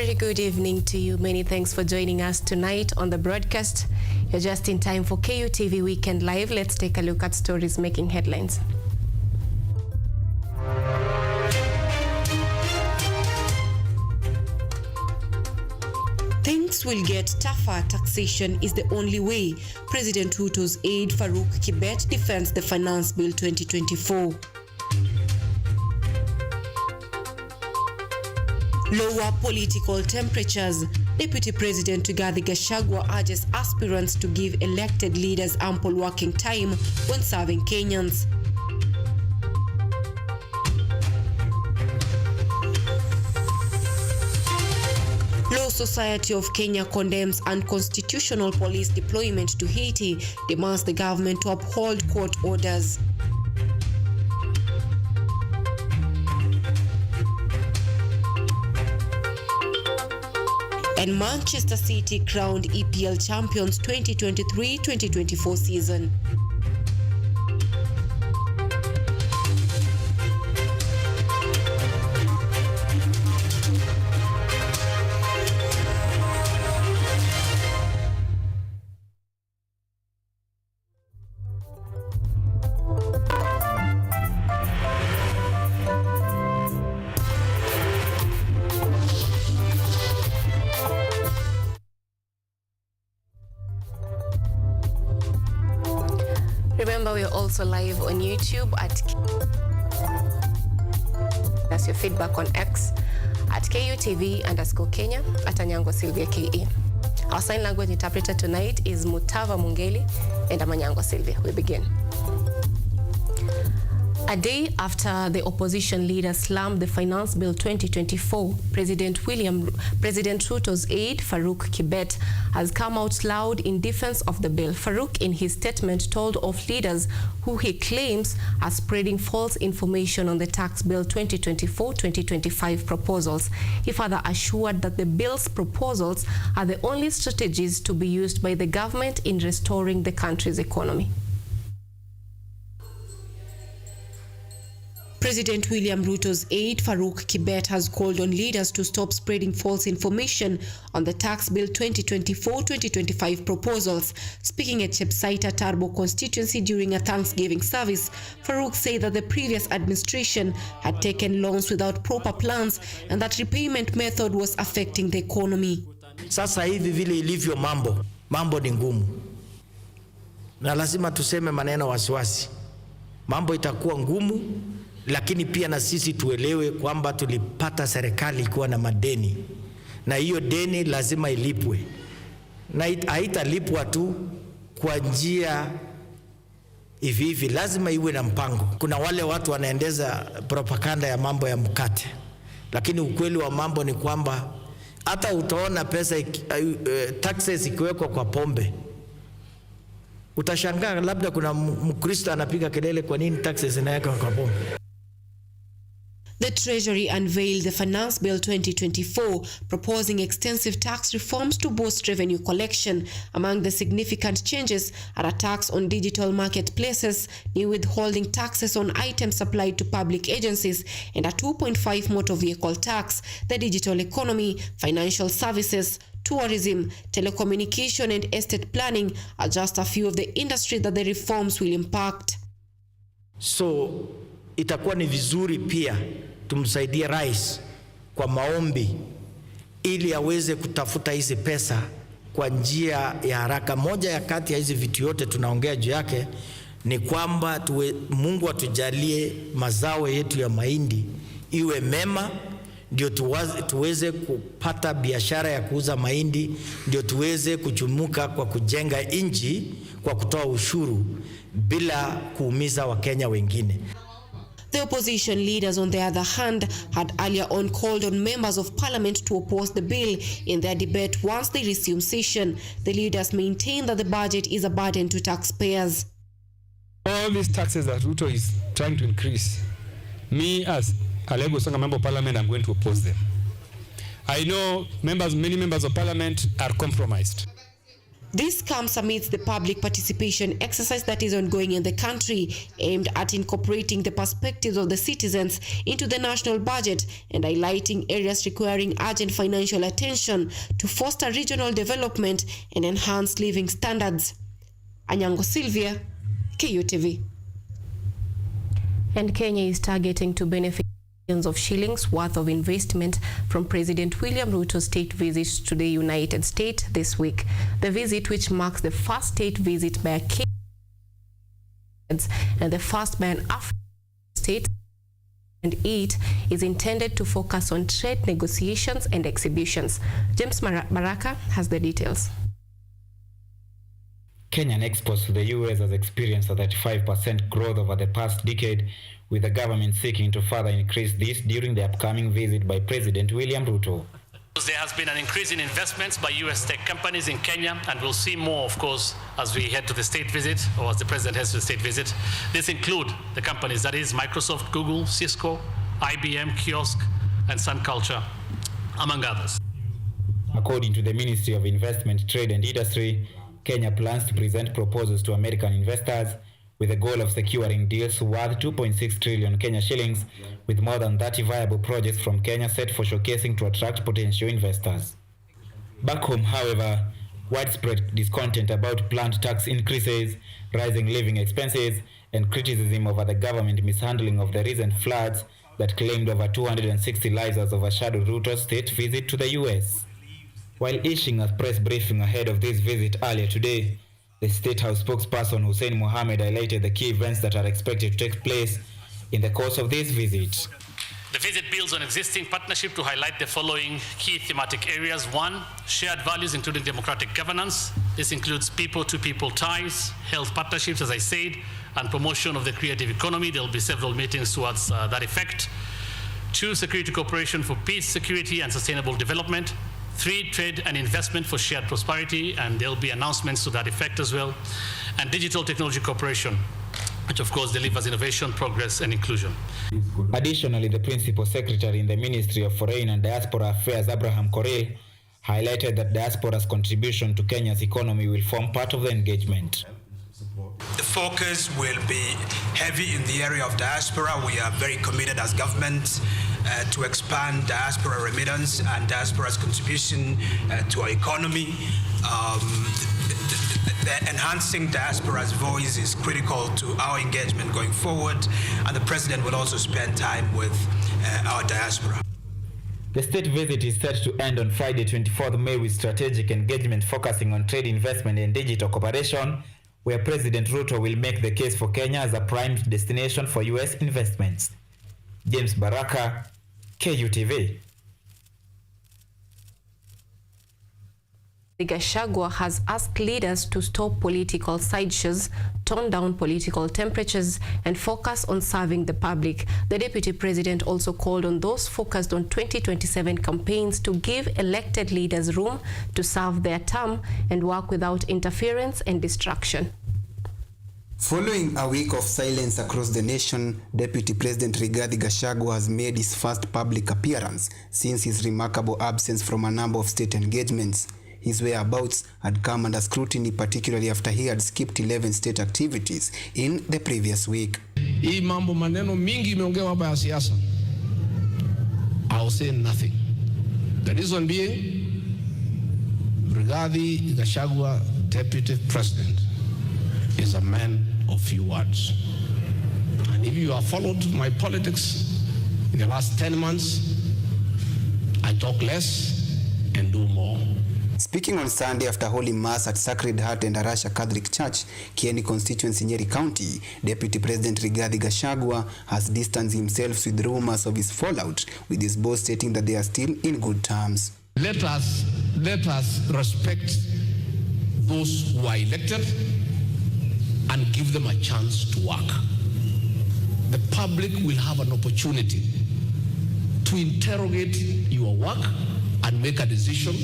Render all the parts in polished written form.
very good evening to you. Many thanks for joining us tonight on the broadcast. You're just in time for KUTV Weekend Live. Let's take a look at stories making headlines. Things will get tougher. Taxation is the only way. President Ruto's aide Farouk Kibet defends the Finance Bill 2024. Lower political temperatures. Deputy President Rigathi Gachagua urges aspirants to give elected leaders ample working time when serving Kenyans. Law Society of Kenya condemns unconstitutional police deployment to Haiti, demands the government to uphold court orders. And Manchester City crowned EPL champions 2023-2024 season. Remember, we're also live on YouTube at that's your feedback on X at KUTV_Kenya at Anyango Sylvia KE. Our sign language interpreter tonight is Mutava Mungeli and Anyango Sylvia. We begin. A day after the opposition leader slammed the Finance Bill 2024, President Ruto's aide Farouk Kibet has come out loud in defense of the bill. Farouk, in his statement, told of leaders who he claims are spreading false information on the tax bill 2024-2025 proposals. He further assured that the bill's proposals are the only strategies to be used by the government in restoring the country's economy. President William Ruto's aide Farouk Kibet has called on leaders to stop spreading false information on the tax bill 2024-2025 proposals. Speaking at Chepsaita Tarbo constituency during a Thanksgiving service, Farouk said that the previous administration had taken loans without proper plans and that repayment method was affecting the economy. Sasa hivi vile ilivyo mambo ni ngumu. Na lazima tuseme maneno wasiwasi. Mambo itakuwa ngumu. Lakini pia na sisi tuelewe kwamba tulipata serikali kuwa na madeni. Na hiyo deni lazima ilipwe. Na haitalipwa tu kwa njia hivi, lazima iwe na mpango. Kuna wale watu wanaendeza propaganda ya mambo ya mkate. Lakini ukweli wa mambo ni kwamba hata utaona pesa taxes ikiwekwa kwa pombe. Utashangaa labda kuna Mkristo anapiga kelele kwa nini taxes inawekwa kwa pombe. The Treasury unveiled the Finance Bill 2024, proposing extensive tax reforms to boost revenue collection. Among the significant changes are a tax on digital marketplaces, new withholding taxes on items supplied to public agencies, and a 2.5 motor vehicle tax. The digital economy, financial services, tourism, telecommunication, and estate planning are just a few of the industries that the reforms will impact. So, itakuwa ni vizuri pia tumsaidie rais kwa maombi ili aweze kutafuta hizi pesa kwa njia ya haraka. Moja ya kati ya hizi vitu yote tunaongea juu yake ni kwamba Mungu atujalie mazao yetu ya mahindi iwe mema, ndio tuweze kupata biashara ya kuuza mahindi, ndio tuweze kuchumuka kwa kujenga nchi kwa kutoa ushuru bila kuumiza Wakenya wengine. The opposition leaders, on the other hand, had earlier on called on members of parliament to oppose the bill in their debate once they resume session. The leaders maintain that the budget is a burden to taxpayers. All these taxes that Ruto is trying to increase, me as a Lagos member of parliament, I'm going to oppose them. I know many members of parliament are compromised. This comes amidst the public participation exercise that is ongoing in the country, aimed at incorporating the perspectives of the citizens into the national budget and highlighting areas requiring urgent financial attention to foster regional development and enhance living standards. Anyango, Sylvia, KUTV. And Kenya is targeting to benefit millions of shillings worth of investment from President William Ruto's state visit to the United States this week. The visit, which marks the first state visit by a Kenyan and the first by an African state, and it is intended to focus on trade negotiations and exhibitions. James Baraka has the details. Kenyan exports to the US has experienced a 35% growth over the past decade, with the government seeking to further increase this during the upcoming visit by President William Ruto. There has been an increase in investments by US tech companies in Kenya, and we'll see more, of course, as we head to the state visit, or as the president heads to the state visit. This include the companies, that is Microsoft, Google, Cisco, IBM, Kiosk, and Sun Culture, among others. According to the Ministry of Investment, Trade and Industry, Kenya plans to present proposals to American investors with the goal of securing deals worth 2.6 trillion Kenya shillings, with more than 30 viable projects from Kenya set for showcasing to attract potential investors. Back home, however, widespread discontent about planned tax increases, rising living expenses, and criticism over the government mishandling of the recent floods that claimed over 260 lives has overshadowed Ruto's state visit to the US. While issuing a press briefing ahead of this visit earlier today, the State House spokesperson Hussein Mohamed highlighted the key events that are expected to take place in the course of this visit. The visit builds on existing partnership to highlight the following key thematic areas. 1, shared values including democratic governance. This includes people-to-people ties, health partnerships, as I said, and promotion of the creative economy. There will be several meetings towards that effect. 2, security cooperation for peace, security, and sustainable development. 3, trade and investment for shared prosperity, and there will be announcements to that effect as well. And digital technology cooperation, which of course delivers innovation, progress, and inclusion. Additionally, the Principal Secretary in the Ministry of Foreign and Diaspora Affairs, Abraham Koril, highlighted that diaspora's contribution to Kenya's economy will form part of the engagement. The focus will be heavy in the area of diaspora. We are very committed as government to expand diaspora remittance and diaspora's contribution to our economy. Enhancing diaspora's voice is critical to our engagement going forward, and the President will also spend time with our diaspora. The state visit is set to end on Friday, 24th May, with strategic engagement focusing on trade, investment, and digital cooperation, where President Ruto will make the case for Kenya as a prime destination for US investments. James Baraka, KUTV. Gachagua has asked leaders to stop political sideshows, tone down political temperatures, and focus on serving the public. The deputy president also called on those focused on 2027 campaigns to give elected leaders room to serve their term and work without interference and distraction. Following a week of silence across the nation, Deputy President Rigathi Gachagua has made his first public appearance since his remarkable absence from a number of state engagements. His whereabouts had come under scrutiny, particularly after he had skipped 11 state activities in the previous week. Hii mambo maneno mingi imeongewa hapa ya siasa. I'll say nothing. The reason being, Rigathi Gachagua, Deputy President, is a man of few words. And if you have followed my politics in the last 10 months, I talk less and do more. Speaking on Sunday after Holy Mass at Sacred Heart and Arasha Catholic Church, Kieni constituency, Nyeri County, Deputy President Rigathi Gachagua has distanced himself with rumors of his fallout with his boss, stating that they are still in good terms. Let us respect those who are elected and give them a chance to work. The public will have an opportunity to interrogate your work and make a decision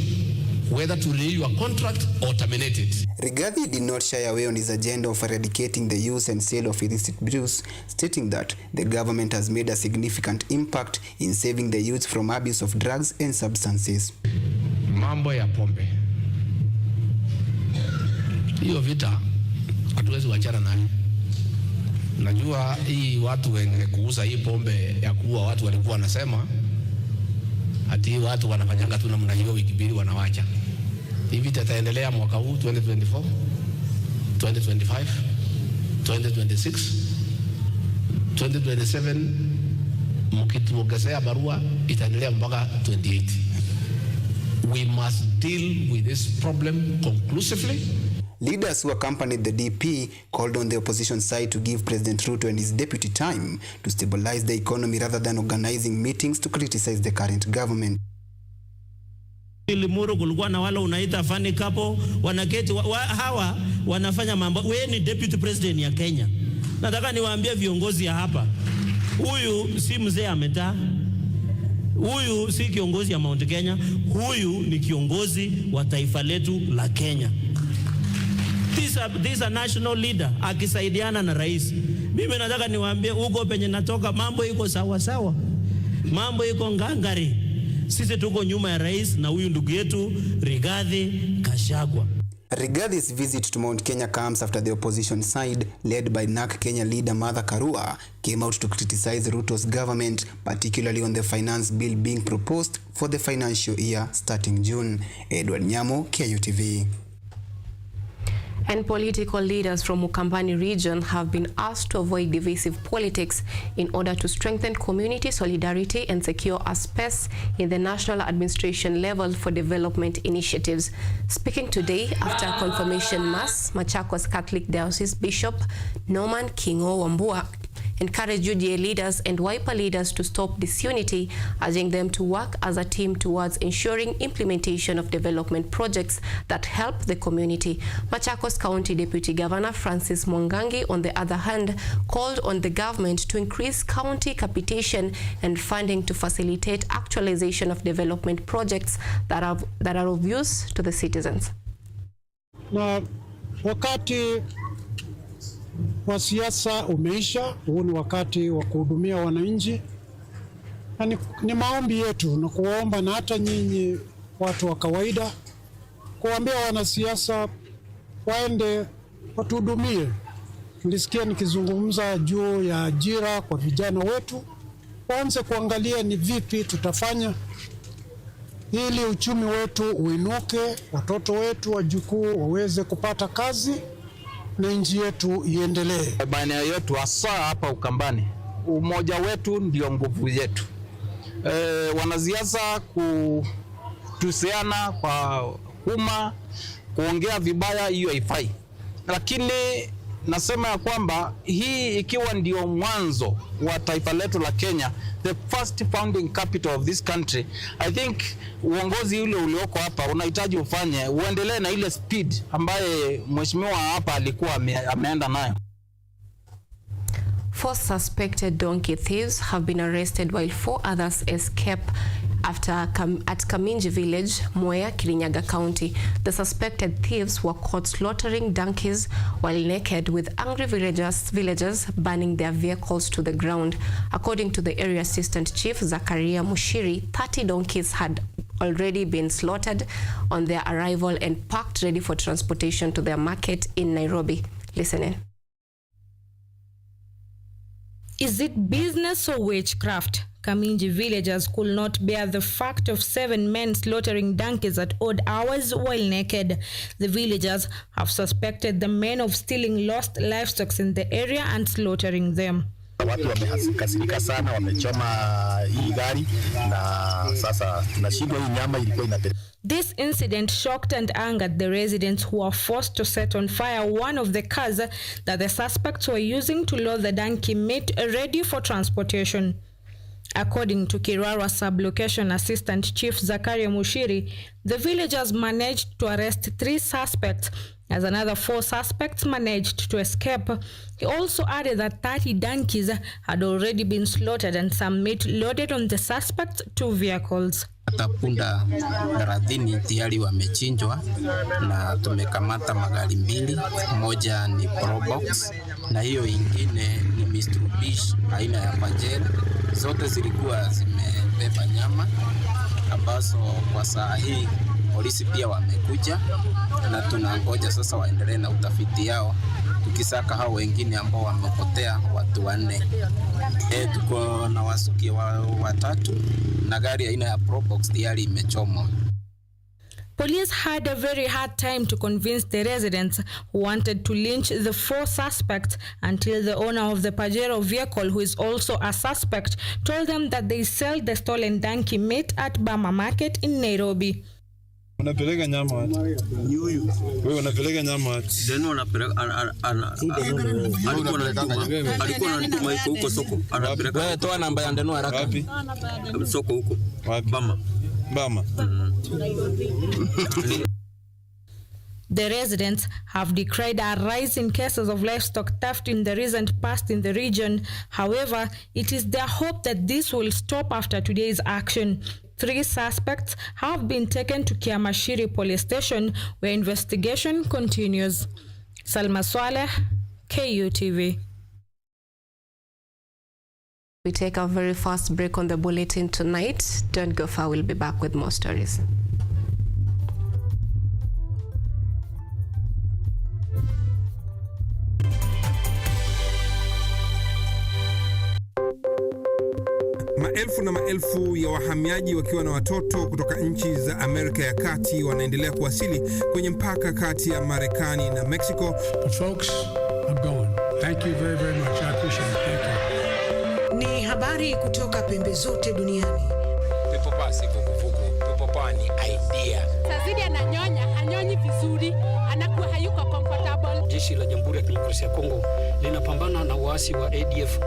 whether to renew your contract or terminate it. Rigathi did not shy away on his agenda of eradicating the use and sale of illicit brews, stating that the government has made a significant impact in saving the youth from abuse of drugs and substances. Mambo ya pombe Hiyo vita hatuwezi wachana nayo. Najua hii watu wenye kuuza hii pombe ya kuua watu walikuwa wanasema ati watu wanafanyanga tu namna hiyo, wiki mbili wanawacha. Hivi tutaendelea mwaka huu 2024, 2025, 2026, 2027, mkituongezea barua itaendelea mpaka 28. We must deal with this problem conclusively. Leaders who accompanied the DP called on the opposition side to give President Ruto and his deputy time to stabilize the economy rather than organizing meetings to criticize the current government. Limuru kulikuwa na wale unaita funny couple, wanaketi hawa wanafanya mambo. Wewe ni deputy president ya Kenya. Nataka niwaambie viongozi ya hapa, huyu si mzee ametaa. Huyu si kiongozi ya Mount Kenya, huyu ni kiongozi wa taifa letu la Kenya. This a national leader akisaidiana na rais. Mimi nataka niwaambie huko penye natoka mambo iko sawa sawa. Mambo iko ngangari. Sisi tuko nyuma ya rais na huyu ndugu yetu Rigathi Gachagua. Rigathi's visit to Mount Kenya comes after the opposition side, led by NARC Kenya leader Martha Karua, came out to criticize Ruto's government, particularly on the finance bill being proposed for the financial year starting June. Edward Nyamo, KUTV. And political leaders from Ukambani region have been asked to avoid divisive politics in order to strengthen community solidarity and secure a space in the national administration level for development initiatives. Speaking today after confirmation mass, Machakos Catholic Diocese Bishop Norman Kingo Wambua encouraged UDA leaders and Wiper leaders to stop disunity, urging them to work as a team towards ensuring implementation of development projects that help the community. Machakos County Deputy Governor Francis Mwangangi, on the other hand, called on the government to increase county capitation and funding to facilitate actualization of development projects that are of use to the citizens. Na wakati wa siasa umeisha, huu ni wakati wa kuhudumia wananchi. Ni maombi yetu na kuwaomba na hata nyinyi watu wa kawaida kuambia wanasiasa waende watuhudumie. Nilisikia nikizungumza juu ya ajira kwa vijana wetu, waanze kuangalia ni vipi tutafanya ili uchumi wetu uinuke, watoto wetu wajukuu waweze kupata kazi na nchi yetu iendelee. Maeneo yetu hasa hapa Ukambani, umoja wetu ndio nguvu yetu. Wanasiasa kutusiana kwa umma, kuongea vibaya, hiyo haifai. Lakini nasema ya kwamba hii ikiwa ndio mwanzo wa taifa letu la Kenya, the first founding capital of this country, I think uongozi ule ulioko hapa unahitaji uendelee na ile speed ambaye mheshimiwa hapa alikuwa ameenda nayo. 4 suspected donkey thieves have been arrested while 4 others escape at Kaminji village, Mwea, Kirinyaga County. The suspected thieves were caught slaughtering donkeys while naked, with angry villagers burning their vehicles to the ground. According to the area assistant chief Zakaria Mushiri, 30 donkeys had already been slaughtered on their arrival and packed ready for transportation to their market in Nairobi. Listen in. Is it business or witchcraft? Kaminji villagers could not bear the fact of 7 men slaughtering donkeys at odd hours while naked. The villagers have suspected the men of stealing lost livestock in the area and slaughtering them. Watu wamekasirika sana, wamechoma hii gari na sasa tunashindwa hii nyama ilikuwa inapeleka. This incident shocked and angered the residents who were forced to set on fire one of the cars that the suspects were using to load the donkey meat ready for transportation. According to Kirara Sub-Location Assistant Chief Zakaria Mushiri, the villagers managed to arrest 3 suspects as another 4 suspects managed to escape. He also added that 30 donkeys had already been slaughtered and some meat loaded on the suspects' 2 vehicles. Punda 30 tayari wamechinjwa na tumekamata magari 2, moja ni Probox na hiyo ingine ni Mitsubishi aina ya Pajero. Zote zilikuwa zimebeba nyama ambazo kwa saa hii polisi pia wamekuja na tunangoja sasa waendelee na utafiti yao, tukisaka hao wengine ambao wamepotea watu 4. Tuko na wasuki watatu na gari aina ya Probox tayari imechomwa. Police had a very hard time to convince the residents who wanted to lynch the 4 suspects until the owner of the Pajero vehicle, who is also a suspect, told them that they sell the stolen donkey meat at Bama Market in Nairobi. Unapeleka nyama wapi? Wewe unapeleka nyama wapi? Deno anapeleka alikuwa anatuma huko soko. Anapeleka. Wewe toa namba ya Deno haraka. Wapi? Soko huko. Wapi? Bama. The residents have decried a rise in cases of livestock theft in the recent past in the region. However, it is their hope that this will stop after today's action. 3 suspects have been taken to Kiamashiri police station where investigation continues. Salma Swaleh, KUTV. We take a very fast break on the bulletin tonight. Don't go far, we'll be back with more stories. Maelfu na maelfu ya wahamiaji wakiwa na watoto kutoka nchi za Amerika ya Kati wanaendelea kuwasili kwenye mpaka kati ya Marekani na Mexico. The folks are going. Thank you very, very much. I appreciate it. Thank you. Ni habari kutoka pembe zote duniani. Pepo pasi vuguvugu, pepo pani idea. Tazidi ananyonya, hanyonyi vizuri, anakuwa hayuko comfortable. Jeshi la Jamhuri ya Kidemokrasia ya Kongo linapambana na waasi wa ADF.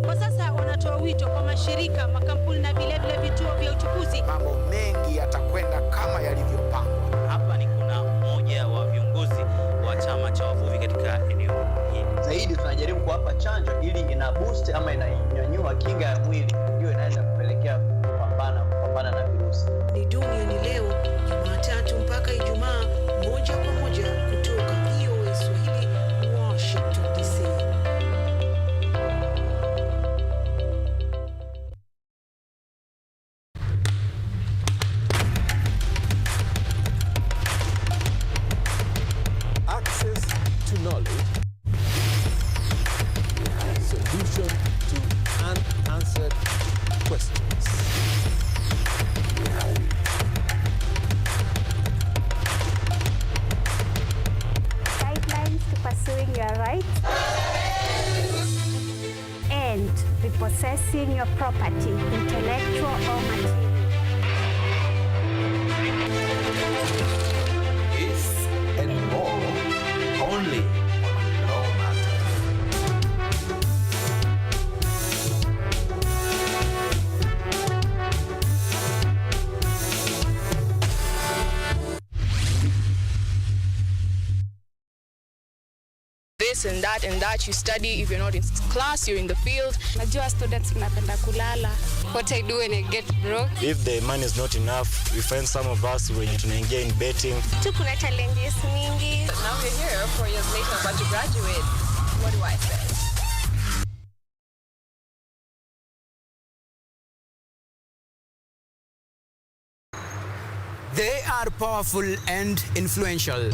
Kwa sasa wanatoa wito kwa mashirika, makampuni na vile vituo vya uchukuzi. Mambo mengi yatakwenda kama yalivyopangwa. Hapa ni kuna mmoja wa viongozi wa chama cha wavuvi katika eneo hili. Zaidi tunajaribu kuwapa chanjo ili ina boost ama inanyanyua kinga ya mwili, ndio inaenda kupelekea kupambana na virusi. Ni duniani leo, Jumatatu mpaka Ijumaa, moja kwa moja kutoka VOA Swahili, Washington DC. Access to knowledge, solution to unanswered questions. Guidelines to pursuing your rights and repossessing your property, intellectual or material. This and more only on Law Matters. This and that you study. If you're not in class, you're in the field. Najua students mnapenda kulala. What I do when I get broke. If the money is not enough, we find some of us when tunaingia in betting. Kuna challenges mingi. Now we're here 4 years later, about to graduate. What do I say? They are powerful and influential.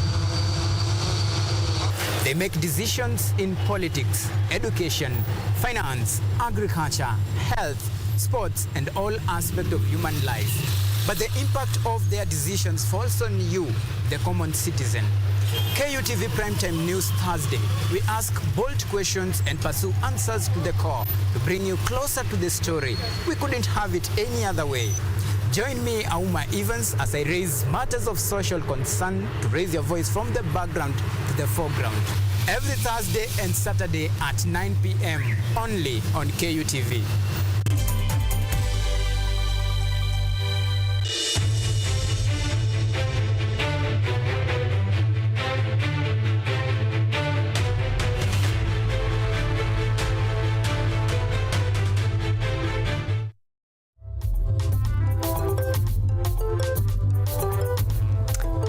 They make decisions in politics, education, finance, agriculture, health, sports, and all aspects of human life. But the impact of their decisions falls on you, the common citizen. KUTV Primetime News Thursday. We ask bold questions and pursue answers to the core to bring you closer to the story. We couldn't have it any other way. Join me, Auma Evans, as I raise matters of social concern to raise your voice from the background to the foreground. Every Thursday and Saturday at 9 p.m. only on KUTV.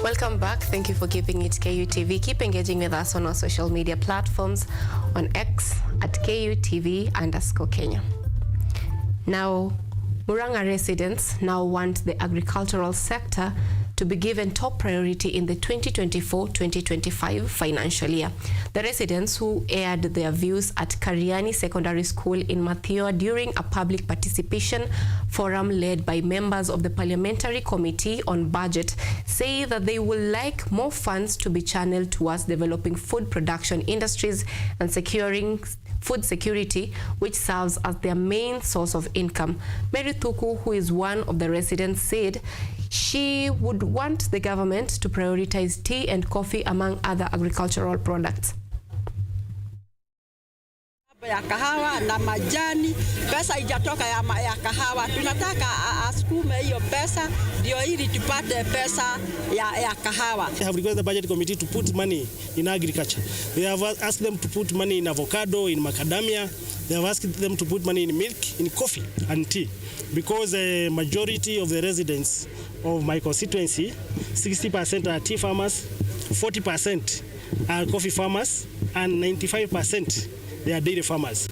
Welcome back. Thank you for keeping it KUTV. Keep engaging with us on our social media platforms on X at KUTV_Kenya. Now, Murang'a residents now want the agricultural sector to be given top priority in the 2024-2025 financial year. The residents who aired their views at Kariani Secondary School in Mathioa during a public participation forum led by members of the Parliamentary Committee on Budget say that they would like more funds to be channeled towards developing food production industries and securing food security, which serves as their main source of income. Mary Thuku, who is one of the residents, said she would want the government to prioritize tea and coffee among other agricultural products. Ya kahawa na majani, pesa ijatoka ya kahawa. Tunataka asukume hiyo pesa ndio ili tupate pesa ya kahawa. They have requested the budget committee to put money in agriculture. They have asked them to put money in avocado, in macadamia. They have asked them to put money in milk, in coffee and tea. Because the majority of the residents of my constituency, 60% are tea farmers, 40% are coffee farmers, and 95% they are dairy farmers.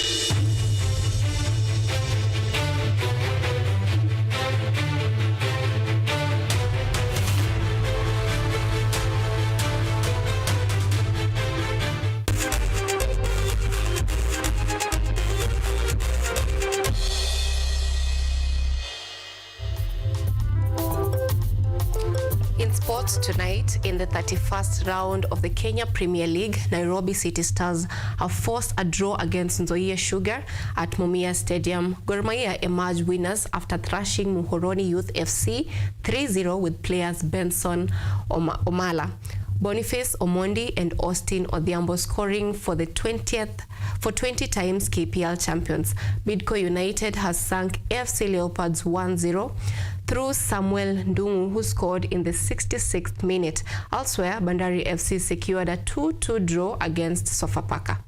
Tonight, in the 31st round of the Kenya Premier League, Nairobi City Stars have forced a draw against Nzoia Sugar at Mumia Stadium. Gor Mahia emerged winners after thrashing Muhoroni Youth FC 3-0 with players Benson Omala, Boniface Omondi and Austin Odhiambo scoring for the 20 times KPL champions. Bidco United has sunk AFC Leopards 1-0 through Samuel Ndungu, who scored in the 66th minute. Elsewhere, Bandari FC secured a 2-2 draw against Sofapaka.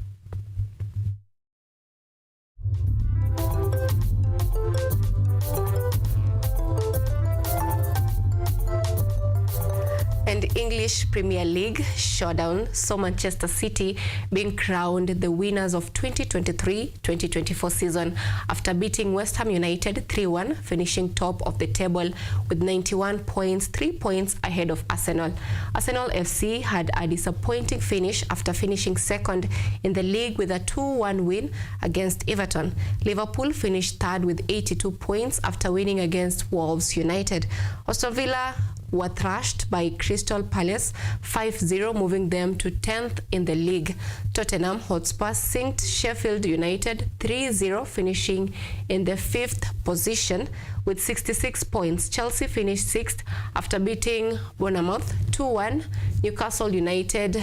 And English Premier League showdown saw Manchester City being crowned the winners of 2023-2024 season after beating West Ham United 3-1, finishing top of the table with 91 points, 3 points ahead of Arsenal. Arsenal FC had a disappointing finish after finishing second in the league with a 2-1 win against Everton. Liverpool finished third with 82 points after winning against Wolves United. Aston Villa were thrashed by Crystal Palace 5-0, moving them to 10th in the league. Tottenham Hotspur sinked Sheffield United 3-0, finishing in the 5th position with 66 points. Chelsea finished 6th after beating Bournemouth 2-1. Newcastle United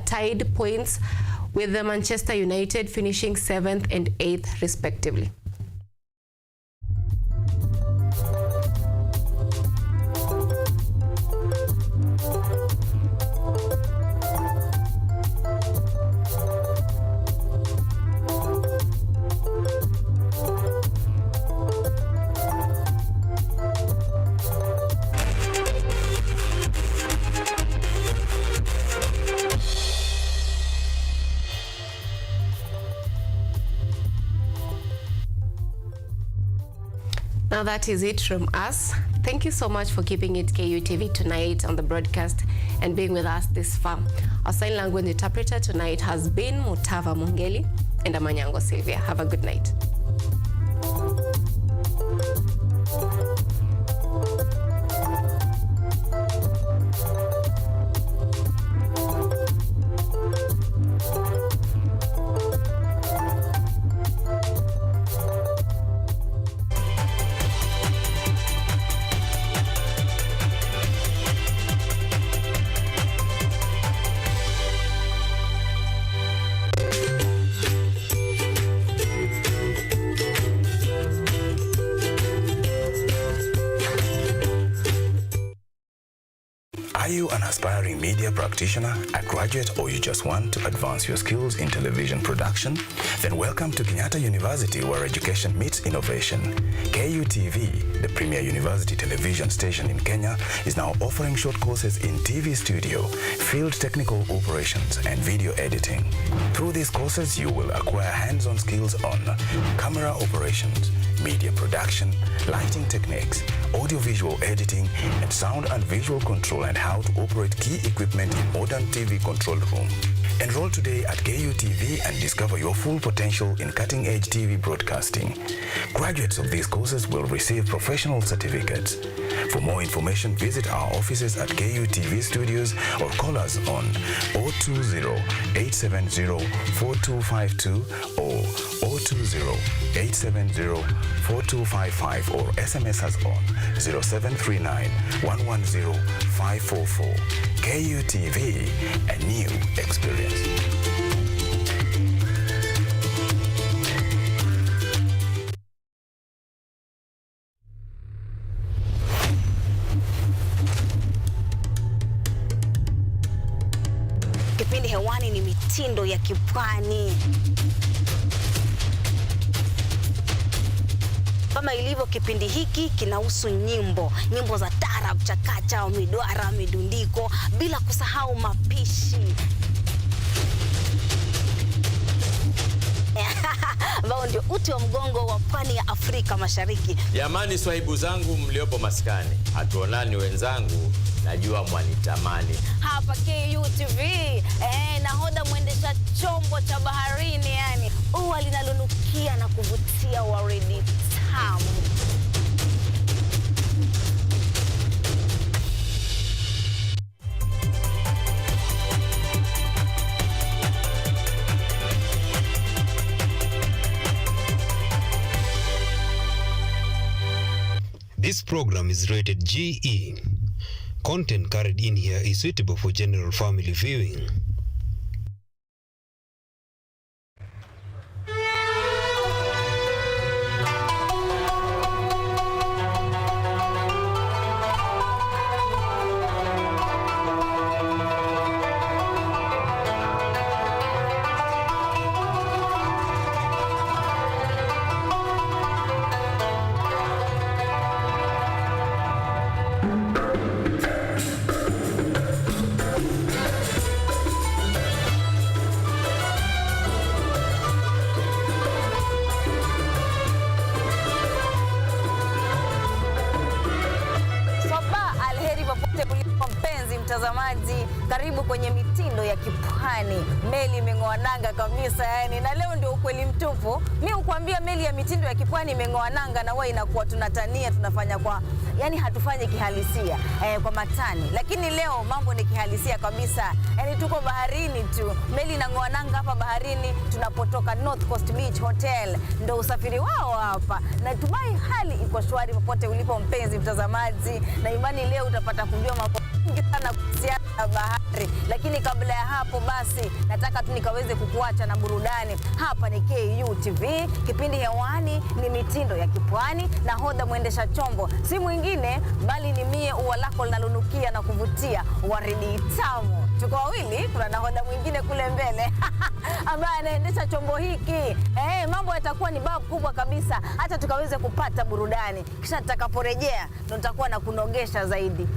tied points with the Manchester United finishing 7th and 8th respectively. Now that is it from us. Thank you so much for keeping it KUTV tonight on the broadcast and being with us this far. Our sign language interpreter tonight has been Mutava Mungeli and Anyango Sylvia. Have a good night. Are you an aspiring media practitioner, a graduate, or you just want to advance your skills in television production? Then welcome to Kenyatta University, where education meets innovation. KUTV, the premier university television station in Kenya, is now offering short courses in TV studio, field technical operations, and video editing. Through these courses, you will acquire hands-on skills on camera operations, media production, lighting techniques, audiovisual editing, and sound and visual control, and how to operate key equipment in modern TV control room. Enroll today at KUTV and discover your full potential in cutting-edge TV broadcasting. Graduates of these courses will receive professional certificates. For more information, visit our offices at KUTV studios or call us on 020-870-4252 or 020-870-4255 or SMS us on 0739-110-544. KUTV, a new experience. Kipindi hewani ni mitindo ya kipwani. Kama ilivyo kipindi hiki kinahusu nyimbo za tarab, chakacha, midwara, midundiko, bila kusahau mapishi. Ambao ndio uti wa mgongo wa pwani ya Afrika Mashariki. Jamani swahibu zangu mliopo maskani, hatuonani wenzangu, najua mwanitamani. Hapa KUTV, nahodha mwendesha chombo cha baharini, yani ua linalonukia na kuvutia waridi tamu. This program is rated GE. Content carried in here is suitable for general family viewing. Mtazamaji, karibu kwenye mitindo ya kipwani. Meli imeng'oa nanga kabisa yani, na leo ndio ukweli mtupu. Mimi hukwambia meli ya mitindo ya kipwani imeng'oa nanga, na wewe inakuwa tunatania, tunafanya kwa yani hatufanyi kihalisia kwa matani. Lakini leo mambo ni kihalisia kabisa. Yani tuko baharini tu. Meli inang'oa nanga hapa baharini tunapotoka North Coast Beach Hotel. Ndio usafiri wao hapa. Na tumai hali iko shwari popote ulipo mpenzi mtazamaji. Na imani leo utapata kujua mambo mengi sana kuhusiana na bahari. Lakini kabla ya hapo basi nataka tu nikaweze kukuacha na burudani. Hapa ni KUTV, kipindi hewani ni mitindo ya kipwani, na hodha mwendesha chombo si mwingine bali ni mie, ua lako linalonukia na kuvutia waridi tamu. Tuko wawili, kuna nahodha mwingine kule mbele ambaye anaendesha chombo hiki. Mambo yatakuwa ni babu kubwa kabisa, hata tukaweze kupata burudani. Kisha tutakaporejea ndo nitakuwa na kunogesha zaidi.